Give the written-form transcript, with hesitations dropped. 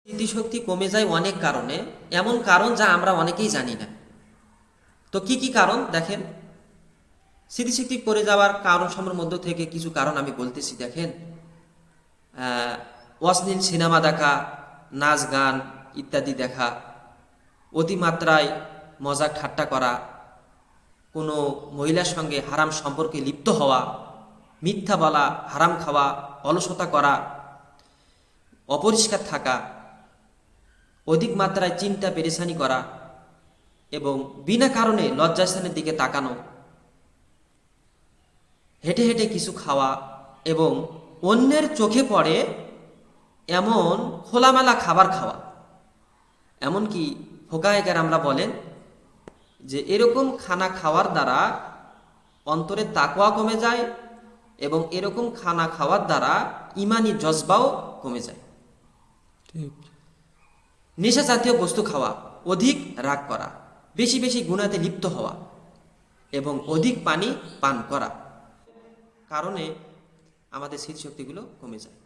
স্মৃতিশক্তি কমে যায় অনেক কারণে, এমন কারণ যা আমরা অনেকেই জানি না। তো কি কি কারণ দেখেন, স্মৃতিশক্তি পড়ে যাওয়ার কারণ সমূহের মধ্য থেকে কিছু কারণ আমি বলতেছি। দেখেন, অশ্লীল সিনেমা দেখা, নাচ গান ইত্যাদি দেখা, অতিমাত্রায় মজাক ঠাট্টা করা, কোনো মহিলার সঙ্গে হারাম সম্পর্কে লিপ্ত হওয়া, মিথ্যা বলা, হারাম খাওয়া, অলসতা করা, অপরিষ্কার থাকা, অধিক মাত্রায় চিন্তা পেরেশানি করা এবং বিনা কারণে লজ্জাস্থানের দিকে তাকানো, হেঁটে হেঁটে কিছু খাওয়া এবং অন্যের চোখে পড়ে এমন খোলামেলা খাবার খাওয়া। এমনকি ফোকাহেকের আমরা বলেন যে এরকম খানা খাওয়ার দ্বারা অন্তরে তাকওয়া কমে যায় এবং এরকম খানা খাওয়ার দ্বারা ইমানি জজবাও কমে যায়। ঠিক। নেশা জাতীয় বস্তু খাওয়া, অধিক রাগ করা, বেশি বেশি গুনাতে লিপ্ত হওয়া এবং অধিক পানি পান করা কারণে আমাদের স্মৃতিশক্তিগুলো কমে যায়।